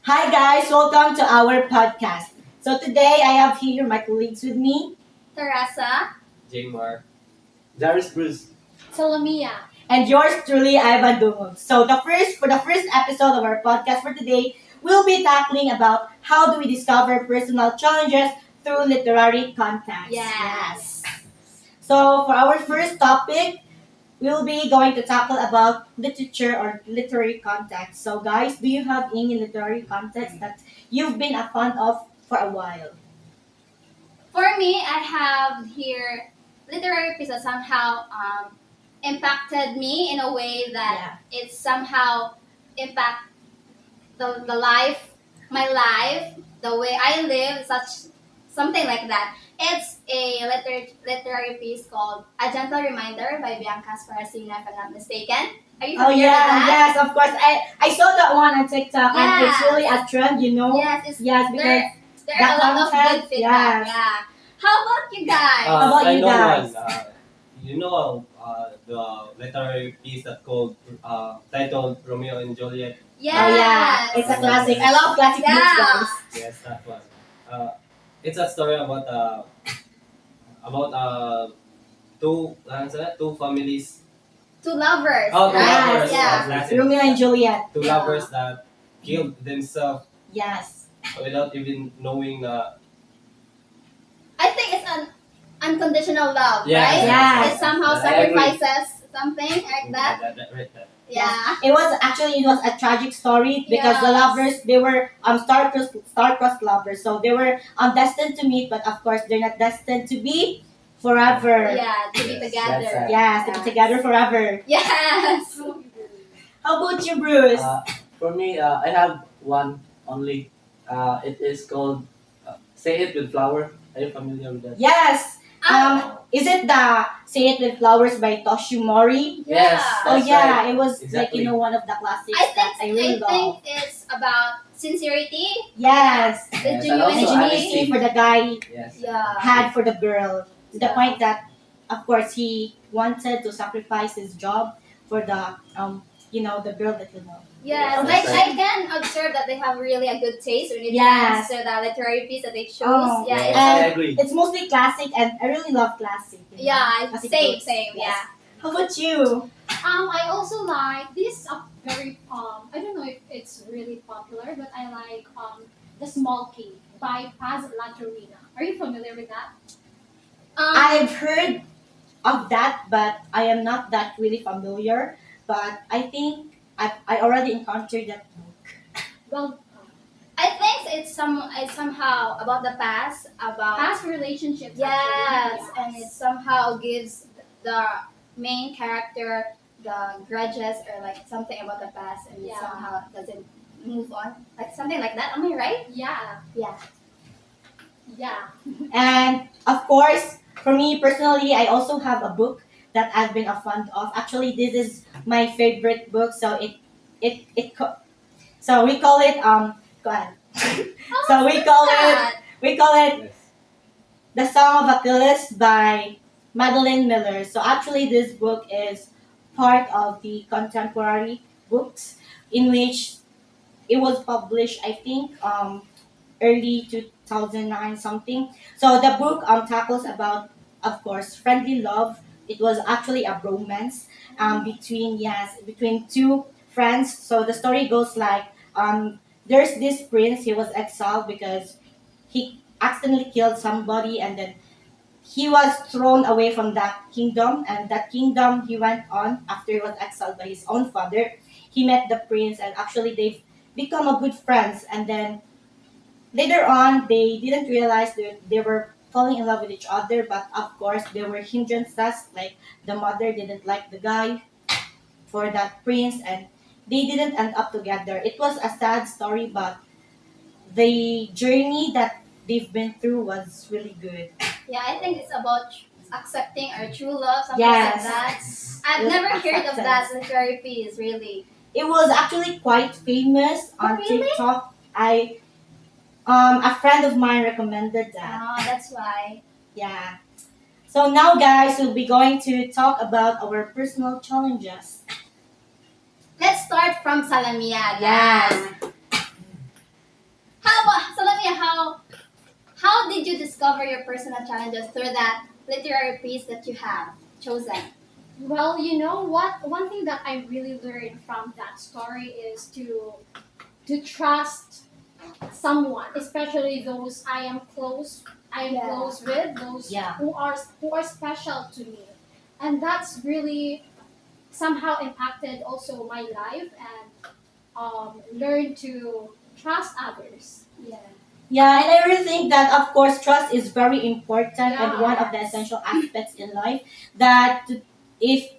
Hi guys, welcome to our podcast. So today I have here my colleagues with me, Teresa. Jamar. Darius Bruce. Solomia. and yours truly, Ivan Dumog. So for the first episode of our podcast for today, we'll be tackling about how do we discover personal challenges through literary context. Yes. So for our first topic, we'll be going to tackle about literature or literary context. So guys, do you have any literary context that you've been a fan of for a while? For me, I have here literary piece that somehow impacted me in a way that it somehow impact the life, my life, the way I live, something like that. It's a literary piece called A Gentle Reminder by Bianca Sparacina, if I'm not mistaken. Are you Oh familiar with yeah, that? yes, of course. I saw that one on TikTok and it's really a trend, you know. Yes, Yes, because there that are a lot of content, good feedback. yes. Yeah. How about you guys? How about I you know guys? one. You know the literary piece that called titled Romeo and Juliet. Yes. Oh yeah, it's a classic. I love classic books, Yeah. guys. Yes, that one. It's a story about two families. Two lovers. Oh, two Yes. lovers. Yeah. That's it. Romeo and Juliet. Two Yeah. lovers that killed themselves Yes. without even knowing. I think it's an unconditional love, Yeah. right? Yes. It somehow I agree. sacrifices something like that. Right, that. Yeah. It was a tragic story because the Yes. lovers they were star-crossed lovers, so they were destined to meet, but of course they're not destined to be forever. Yeah, to be Yes, together. that's right. Yes, to be together forever. Yes. How about you, Bruce? For me, I have one only. It is called Say It with Flower. Are you familiar with that? Yes. Um, Is it the Say It with Flowers by Toshio Mori? yeah. Yes. Oh That's yeah, right. it was Exactly. one of the classics I think that I really I think love. it's about sincerity, Yes. the Yes, and And also genuinity. genuinity for the guy Yes. Yeah. had for the girl to the Yeah. point that of course he wanted to sacrifice his job for the the girl that he loved. Yes, Yes, like that's I can observe that they have really a good taste when it Yes. comes to the literary piece that they choose. Oh, Yeah, Yes, it's, And I agree. It's mostly classic and I really love classic. Classic same, books. same, Yes. yeah. How about you? I also like this very I don't know if it's really popular, but I like The Small King by Paz Latorina. Are you familiar with that? I've heard of that, but I am not that really familiar. But I think I already encountered that book. Well, I think it's somehow about the past, about past relationships. yes, actually. and it somehow gives the main character the grudges or like something about the past, and it Yeah. somehow doesn't move on, like something like that. Am I right? Yeah, Yeah. yeah. And of course, for me personally, I also have a book that I've been a fan of. Actually, this is my favorite book. So so we call it go ahead. So we call it Yes. The Song of Achilles by Madeline Miller. So actually, this book is part of the contemporary books in which it was published, I think, early 2009 something. So the book tackles about, of course, friendly love. It was actually a romance between two friends. So the story goes like there's this prince. He was exiled because he accidentally killed somebody, and then he was thrown away from that kingdom. And that kingdom he went on after he was exiled by his own father. He met the prince, and actually they've become a good friends. And then later on, they didn't realize that they were falling in love with each other, but of course, there were hindrances. Like the mother didn't like the guy for that prince, and they didn't end up together. It was a sad story, but the journey that they've been through was really good. Yeah, I think it's about accepting our true love, something Yes. like that. I've With never heard of that acceptance. literary piece, really. It was actually quite famous on really? TikTok. A friend of mine recommended that. Oh, that's why. Yeah. So now, guys, we'll be going to talk about our personal challenges. let's start from Salamia. Yes. How about Salamia? How did you discover your personal challenges through that literary piece that you have chosen? Well, you know what? One thing that I really learned from that story is to trust someone, especially those I am Yeah. close with, those Yeah. who are special to me. And that's really somehow impacted also my life and learn to trust others. Yeah. Yeah, and I really think that, of course, trust is very important and one of the Yes. essential aspects in life. That if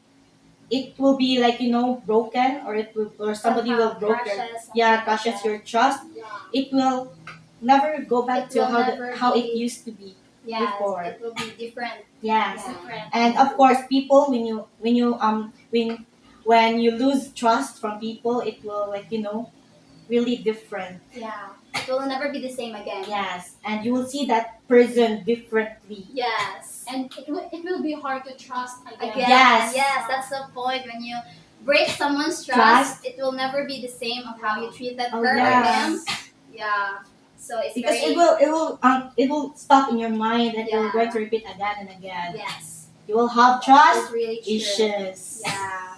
it will be like broken, or it will, or somebody will Somehow broke your crushes, crushes something your trust, Yeah. it will never go back It to will never how it be- used to be Yes, before. it will be different. Yes. Yeah. Different. And of course, people, when you lose trust from people, it will really different. Yeah. It will never be the same again. Yes, and you will see that person differently. Yes. And it will be hard to trust again. Again. Yes. Yes, that's the point. When you break someone's Trust. trust, it will never be the same of how you treated Oh, her or yes. him. Yeah. So it's Because very it will stop in your mind, and you're Yeah. going to repeat again and again. yes. You will have It's trust really true. issues. Yeah.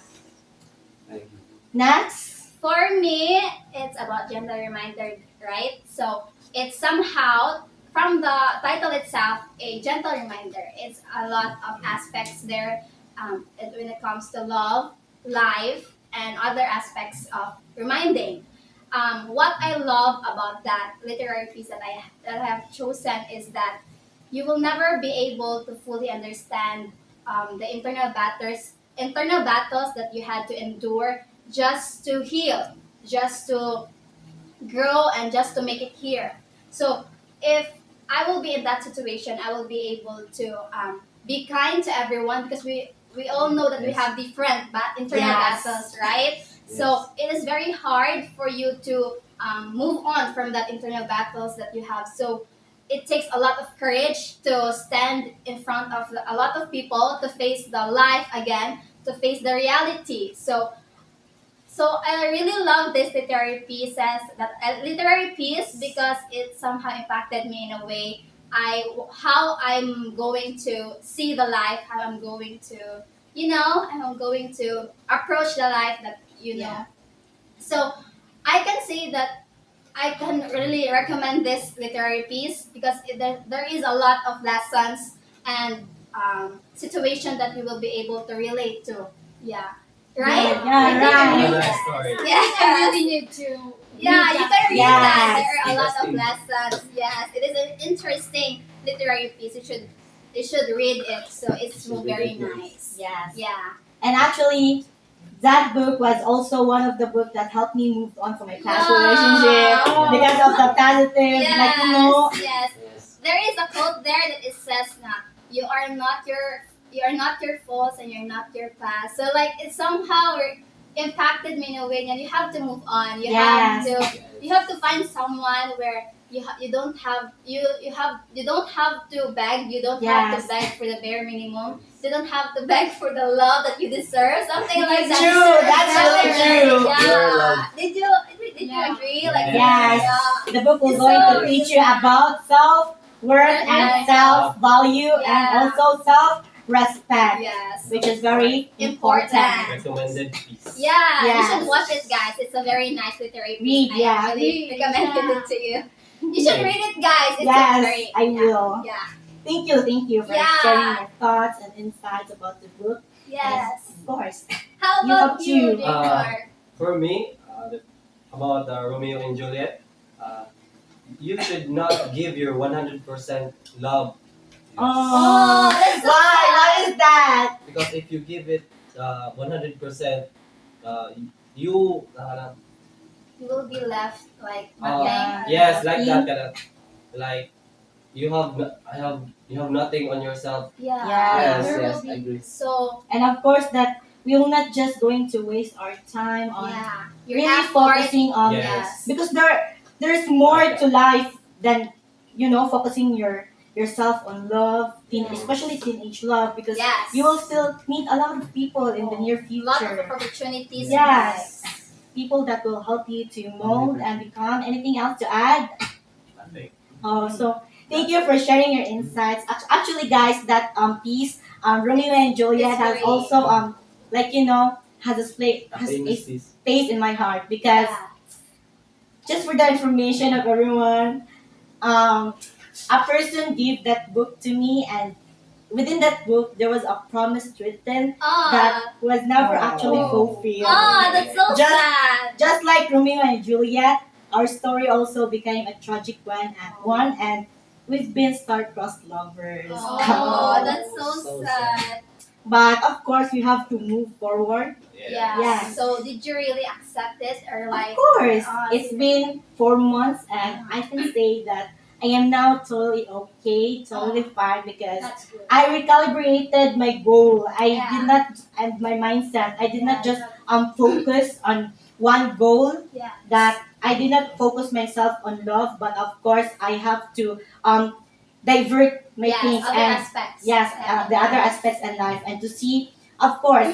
Next. For me, it's about gentle reminder, right? So it's somehow from the title itself a gentle reminder. It's a lot of aspects there when it comes to love, life, and other aspects of reminding. What I love about that literary piece that I have chosen is that you will never be able to fully understand the internal battles that you had to endure just to heal, just to grow, and just to make it here. So if I will be in that situation, I will be able to be kind to everyone because we all know that we Yes. have different internal Yes. battles, right? So it is very hard for you to move on from that internal battles that you have. So it takes a lot of courage to stand in front of a lot of people, to face the life again, to face the reality. So I really love this literary piece because it somehow impacted me in a way how I'm going to see the life, how I'm going to how I'm going to approach the life that Yeah. So I can say that I can really recommend this literary piece because there is a lot of lessons and situation that you will be able to relate to. Yeah. Right? Yeah, I think right. you- Nice story. Yes. I really need to. Yeah, read you that. can read Yes. that. There are a lot of Interesting. lessons. Yes, it is an interesting literary piece. You should read it. So it's Should read very it, yes. nice. Yes. Yeah. And actually, that book was also one of the books that helped me move on from my past Wow. relationship because of the positive, Yes. Yes. Yes. There is a quote there that it says na you are not your faults and you're not your past. So like it somehow impacted me in a way and you have to move on. You have to find someone where you don't have to beg. You don't have Yes. to beg for the bare minimum. You don't have to beg for the love that you deserve. Something like that. True, that's really true. Pure Yeah. love. Did you Yeah. agree? Like Yes. yeah. The book will It's going so to teach you about self-worth and Yeah. self-value and Yeah. also self-respect, Yes. which is very important. Recommended piece. Yeah, Yes. you should watch it, guys. It's a very nice literary Read, piece. yeah. I really Read, recommended yeah. it to you. You should read it, guys. It's Yes, very, I will. Yeah. Thank you for Yeah. sharing your thoughts and insights about the book. Yes. Of course. How You about have you, to. Jacob? For me, about Romeo and Juliet, you should not give your 100% love. Oh, that's so why? sad. Why is that? Because if you give it 100%, you You will be left like nothing. yes, like that Nothing. kind of like you have nothing on yourself. Yeah. Yes, There yes, will be- I agree. So And of course that we will not just going to waste our time on yeah, your really effort. focusing on Yes. because there's more to life than focusing yourself on love, Yes. especially teenage love, because Yes. you will still meet a lot of people in the near A lot of future. opportunities. Yes. people that will help you to mold and become. Anything else to add? Nothing. Oh, so thank you for sharing your insights. Actually, guys, that piece, Romeo and Juliet, has History. also like has a A has famous a piece. space in my heart because Yeah. just for the information of everyone, a person gave that book to me, and within that book there was a promise written that was never actually Oh. fulfilled. That's so Just- sad. Just like Romeo and Juliet, our story also became a tragic one, and we've been star-crossed lovers. Oh, that's so, So sad. But of course, we have to move forward. Yeah. Yeah. So did you really accept it or like? Of course, Oh, it's been 4 months, and I can say that I am now totally okay, totally fine because That's good. I recalibrated my goal. I Yeah. did not, and my mindset. I did not Yeah, just focus on one goal. Yeah. That I did not focus myself on love, but of course I have to divert my Yes, things other and aspects. yes, Yeah. the other aspects in life, and to see, of course,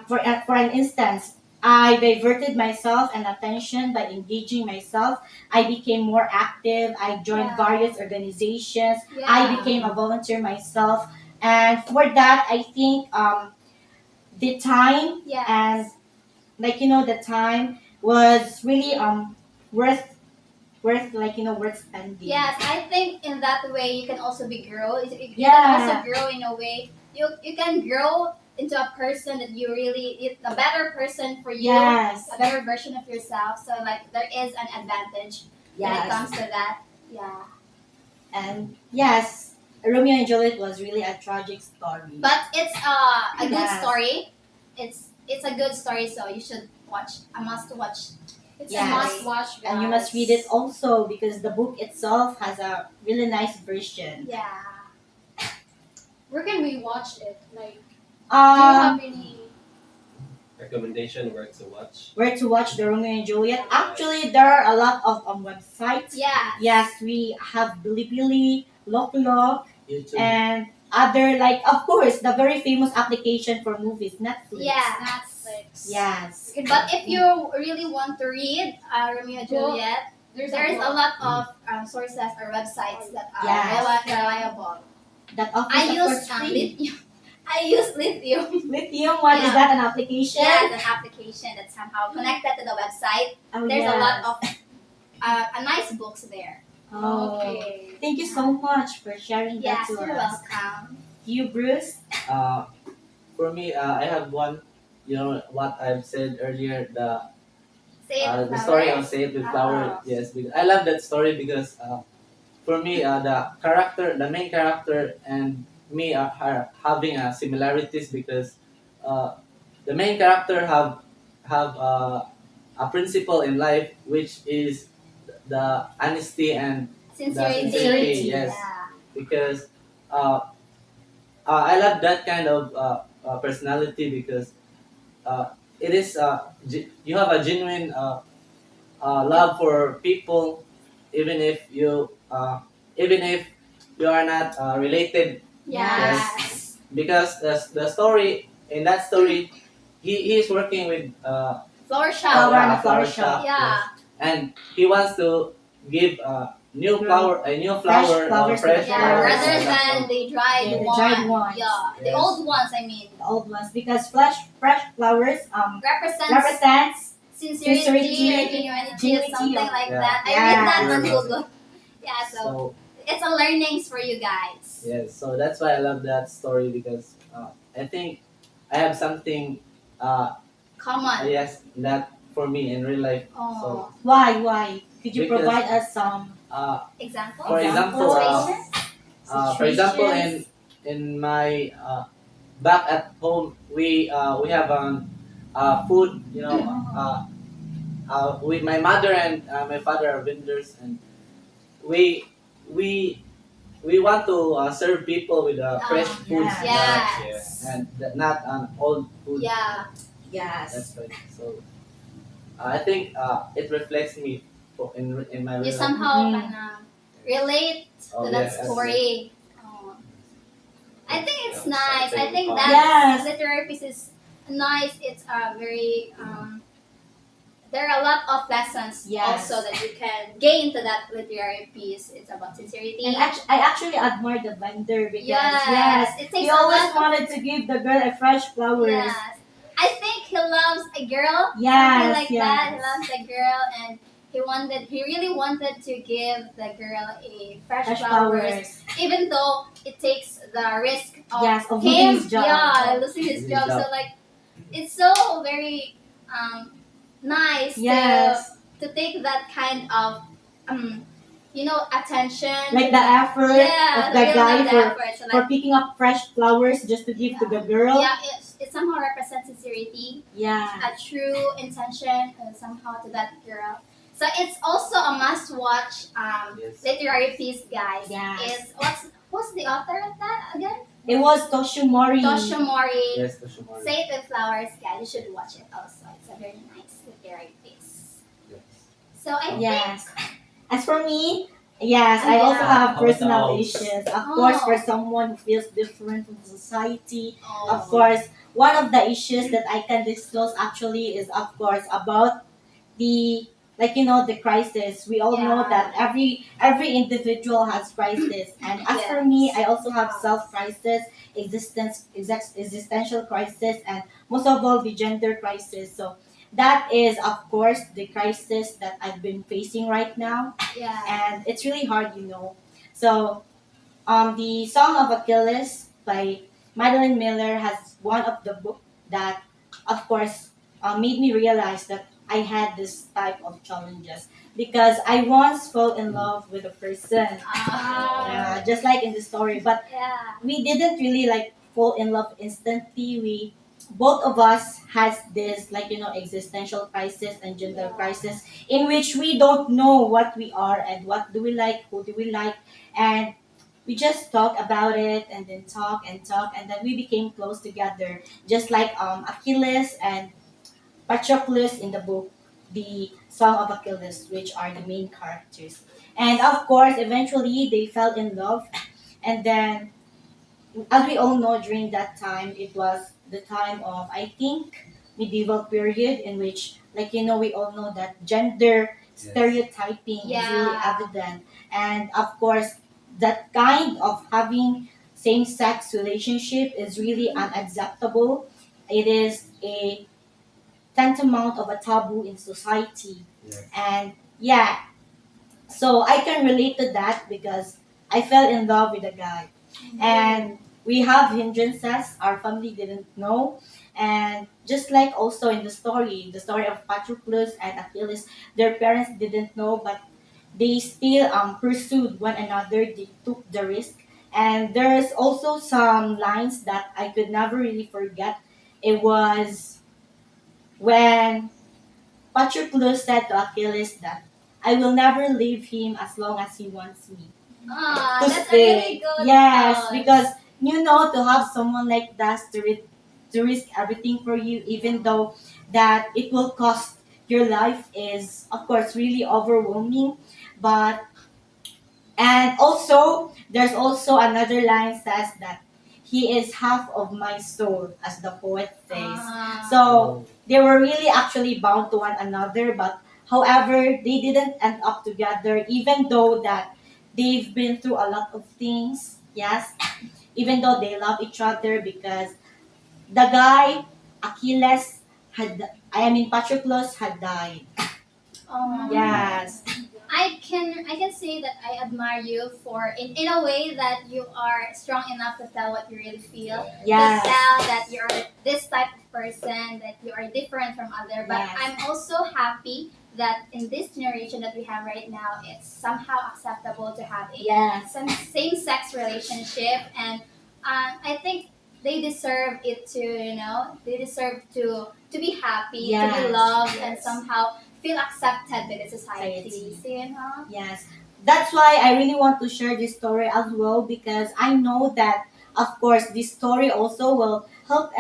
for an instance, I diverted myself and attention by engaging myself. I became more active. I joined Yeah. various organizations. Yeah. I became a volunteer myself, and for that, I think the time Yes. and the time was really worth spending. Yes, I think in that way you can also be grow. You can Yeah. also grow in a way. You can grow into a person that you really a better person for you. Yes. A better version of yourself. So like there is an advantage when it Yes. comes to that. Yeah. And yes, Romeo and Juliet was really a tragic story. But it's a good Yes. story. It's a good story, so you should watch. A must watch. It's Yes. a must watch. And you must read it also because the book itself has a really nice version. Yeah. Where can we watch it? Like, do you Um, have any? Recommendation where to watch. where to watch the Romeo and Juliet? Actually, there are a lot of websites. Yeah. Yes, we have Bilibili, Loklo, YouTube. and other of course the very famous application for movies, Netflix. Yeah. Netflix. Yes. But if you really want to read Romeo and Juliet, There's there's book. a lot of sources or websites that are Yes. reliable. That offers I of use course free. lithium. I use lithium. Lithium. What is Yeah. that? An application? Yes, an application that's somehow connected to the website. Oh, There's a yes. lot of nice books there. Oh. Okay. Thank you so much for sharing Yes, that to you're us. welcome. You, Bruce? For me, I have one. You know what I've said earlier, Say it, the story of flowers. Say It with Ah. Flower. Yes, because I love that story because for me, the main character, and me are having similarities because the main character have a principle in life which is the honesty and Sincerity. sincerity, yes. Yeah. because I love that kind of personality because it is you have a genuine love for people, even if you are not related. Yes. Because the story in that story, he is working with Flower Flower shop. and a a flower flower shop, Yeah. yes. And he wants to give a new flower flowers to fresh the Yeah, flowers. rather Yeah. than the dried Yeah, the one. dried ones. Yeah, the Yes. old ones. I mean, The old ones, because fresh flowers represents sincerity, sincerity, or genuinity, genuinity, something like yeah. that. I Yeah. read that on Yes. Google. Yeah, so So it's a learnings for you guys. yes, so that's why I love that story because I think I have something Common. yes that for me in real life. Oh, why? Could you Because- provide us some example. For example, Situations? for example, situations? in my back at home, we have food. You know, with my mother and my father are vendors, and we we we want to serve people with fresh foods, yeah. Yes. and not old food. Yeah. yes. That's right. So I think it reflects me in my You real life. somehow Mhm. can relate Oh, to that yes, story. Oh. I think it's Yeah, nice. I something think common. that Yes. literary piece is nice. It's very there are a lot of lessons Yes. also that you can gain to that literary piece. It's about sincerity. And I actually admire the vendor because Yes, it he takes a always lot of- wanted to give the girl a fresh flowers. Yes. I think he loves a girl. Yes, Something like that. He yes. loves a girl and he really wanted to give the girl a fresh, flowers, even though it takes the risk of Yes, of him, losing his job. yeah, losing his Losing job. his So job. like, it's so very nice Yes. to take that kind of attention, Like the effort yeah, of the really guy the for, effort. So for like, picking up fresh flowers just to give to the girl. yeah, it somehow represents sincerity, Yeah. a true intention somehow to that girl. So it's also a must-watch Yes. literary piece, guys. Yes. It's what's the author of that again? It was Toshimori. Toshimori. Yes, Toshimori. Say It With Flowers, guys. You should watch it also. It's a very nice literary piece. Yes. So I Yes. As for me, yes, I also Yeah. have How personal about issues. Of Oh. course, for someone who feels different from society, oh, of course, one of the issues that I can disclose actually is, of course, about the the crisis. We all know Yeah. that every individual has crisis, and as for me, I also have self crisis, existential crisis, and most of all the gender crisis. So that is, of course, the crisis that I've been facing right now, yeah. and it's really hard, So the Song of Achilles by Madeline Miller has one of the book that, of course, made me realize that I had this type of challenges because I once fell in love with a person, just like in the story, but Yeah. we didn't really like fall in love instantly. We both of us has this existential crisis and gender Yeah. crisis in which we don't know what we are and what do we like, who do we like, and we just talk about it and then talk and talk and then we became close together, just like Achilles and Patroclus in the book, the Song of Achilles, which are the main characters. And of course, eventually they fell in love, and then as we all know, during that time, it was the time of, I think, medieval period in which, we all know that gender stereotyping is really Yeah. evident. And of course, that kind of having same sex relationship is really unacceptable. It is a tantamount of a taboo in society. Yes. And yeah, so I can relate to that because I fell in love with a guy. And we have hindrances our family didn't know. And just like also in the story of Patroclus and Achilles, their parents didn't know, but they still pursued one another. They took the risk. And there's also some lines that I could never really forget. It was when Patroclus said to Achilles that I will never leave him as long as he wants me to That's a stay. really good Yes, thought. because to have someone like that to risk everything for you, even though that it will cost your life, is of course really overwhelming. But and also there's also another line says that he is half of my soul, as the poet says. So Oh. they were really actually bound to one another, but however, they didn't end up together, even though that they've been through a lot of things. Yes, even though they love each other because the guy, Achilles, Patroclus had died. Yes, I can say that I admire you for in a way that you are strong enough to tell what you really feel. yes, To tell that you're this type of person, that you are different from other. But Yes. I'm also happy that in this generation that we have right now, it's somehow acceptable to have a yes, some same-sex relationship, and I think they deserve it to they deserve to be happy, to be Yes, loved, and yes. somehow feel accepted by the society. Society. So, yes. That's why I really want to share this story as well because I know that, of course, this story also will help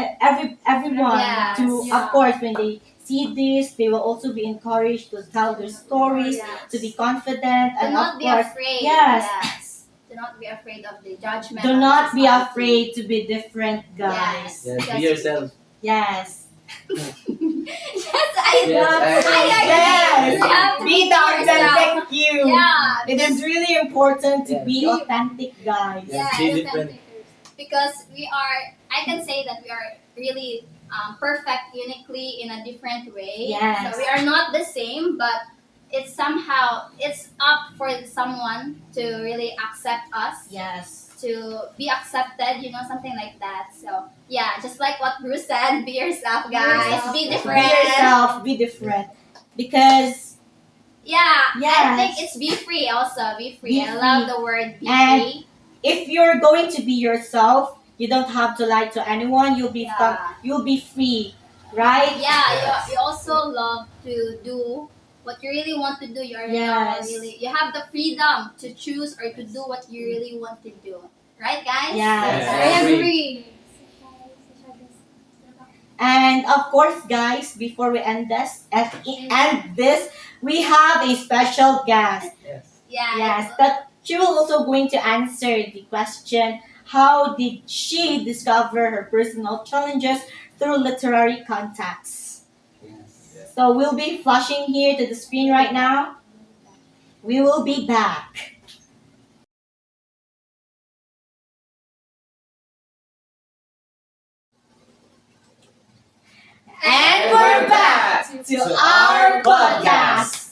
everyone Yes. to, Yeah. of course, when they see this, they will also be encouraged to tell their stories, Yes. to be confident, Do and not of be course, afraid. yes. Do not be afraid of the judgment. do of not be society. afraid to be different, guys. Yes. Yes, Because be yourself. Yes. Yes, I Yes, I agree. Yes. You have to Be the yourself. authentic you. Yeah, It is really important to Yes. be authentic, guys. Yeah, be Be different. authentic. because we are. I can say that we are really perfect, uniquely in a different way. Yes. So we are not the same, but it's somehow it's up for someone to really accept us. Yes. To be accepted, something like that. So yeah, just like what Bruce said, be yourself, guys. yourself. Be Be different. yourself. Be different. Because Yeah, I Yes. think it's be free also. Be free. Be I love free. the word be And free. if you're going to be yourself, you don't have to lie to anyone. Yeah. You'll be free, right? Yeah, Yes. you also love to do what you really want to do. You're Yes. you have the freedom to choose or to do what you really want to do. Right, guys? Yes. Yes. I agree. And of course, guys, before we end this, we have a special guest. Yes. Yeah. Yes, that she will also going to answer the question, how did she discover her personal challenges through literary contacts? Yes. So we'll be flashing here to the screen right now. We will be back. And we're back to our podcast.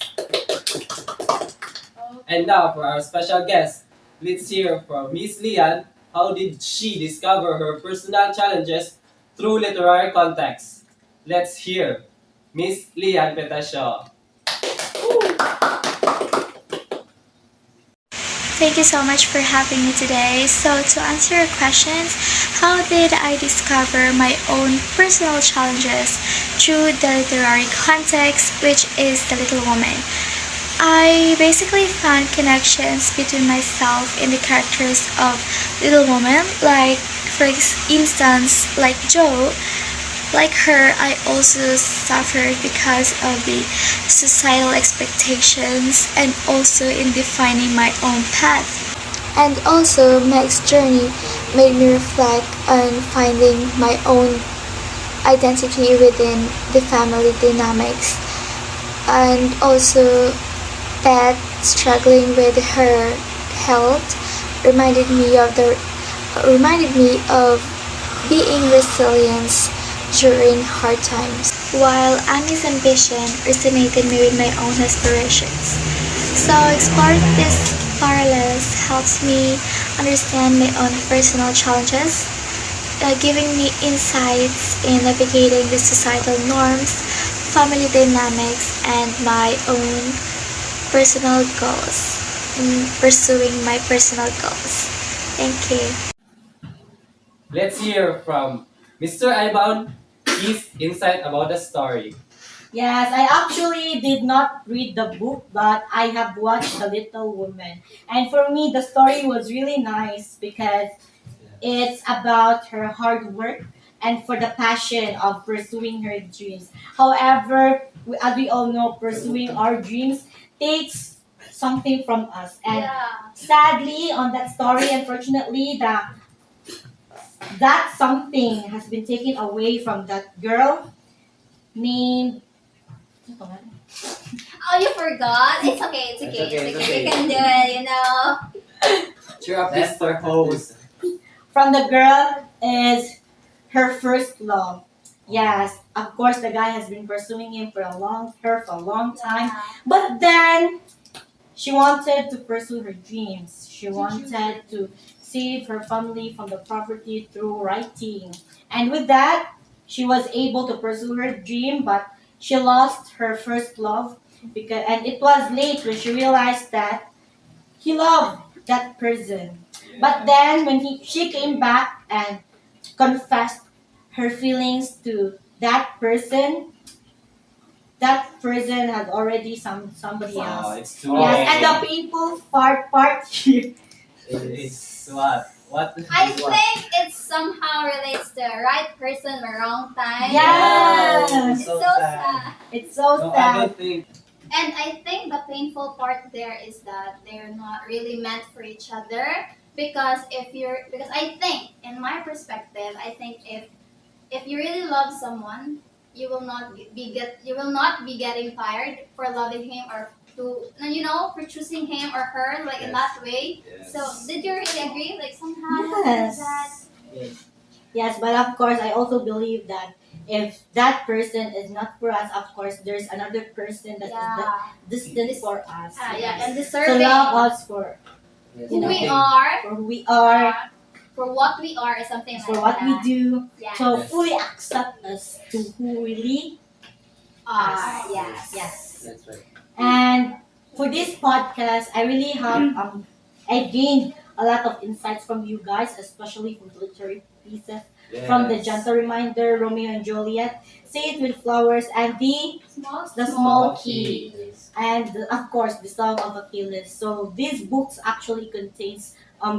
And now for our special guest, let's hear from Miss Lian. How did she discover her personal challenges through literary contexts? Let's hear Miss Lian Petashaw. Thank you so much for having me today. So, to answer your questions, how did I discover my own personal challenges through the literary context, which is The Little Woman? I basically found connections between myself and the characters of Little Woman, like, for instance, like Joe. Like her, I also suffered because of the societal expectations and also in defining my own path. And also, Meg's journey made me reflect on finding my own identity within the family dynamics. And also, Beth struggling with her health reminded me of being resilient during hard times, while Ami's ambition resonated me with my own aspirations. So exploring these parallels helps me understand my own personal challenges, giving me insights in navigating the societal norms, family dynamics, and my own personal goals, pursuing my personal goals. Thank you. Let's hear from Mr. Ivan his insight about the story. Yes, I actually did not read the book, but I have watched The Little Woman. And for me, the story was really nice because it's about her hard work and for the passion of pursuing her dreams. However, as we all know, pursuing our dreams takes something from us. And Yeah. sadly, on that story, unfortunately, that something has been taken away from that girl named. Oh, you forgot? It's okay. It's okay. It's okay, It's it's okay. You okay. can do it. Cheer up, That's Mr. Host. From the girl is her first love. Yes, of course, the guy has been pursuing her for a long time. Yeah. But then she wanted to pursue her dreams. She wanted to save her family from the poverty through writing. And with that, she was able to pursue her dream, but she lost her first love and it was late when she realized that he loved that person. But then when she came back and confessed her feelings to that person had already somebody Oh, else. it's too Yes, late. and the painful part here. It's what? What? I It's what? think it somehow relates to right person, wrong time. Yes. It's so sad. It's so No, I sad. don't think. And I think the painful part there is that they're not really meant for each other. Because I think, in my perspective, I think if you really love someone, you will not be getting fired for loving him or for choosing him or her like in Yes. that way. Yes. So did you really agree? Like somehow Yes. that Yes. Yes, but of course, I also believe that if that person is not for us, of course, there's another person that is destined for us. and To deserving love us for Yes. who we Okay. are, for who we are, for what we are, is something for like what we that. do. Yes. So Yes. fully accept us to who we really are. Yes. Yes. That's right. And for this podcast, I really have I gained a lot of insights from you guys, especially from the literary pieces, from the Yes. gentle reminder, Romeo and Juliet, Say It with Flowers, and the Small, small key. key, and of course the Song of Achilles. So these books actually contains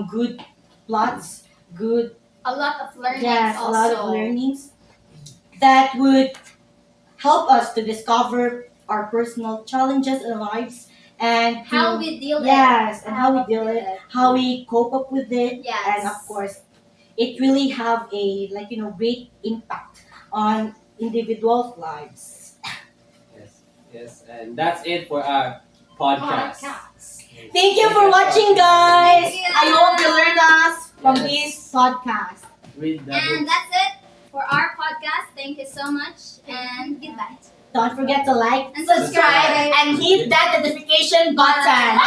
good plots, good A lot of learnings yes, also. a lot of learnings that would help us to discover our personal challenges in lives and to, How we deal yes, it. and how we deal with it, how we cope up with it, Yes. and of course, it really have a great impact on individuals' lives. Yes. Yes. And that's it for our podcast. Thank you for watching, guys. Thank you. I hope you learned us from Yes. this podcast. Read the And book. that's it for our podcast. Thank you so much and goodbye. Don't forget to like, And subscribe. and hit that notification button.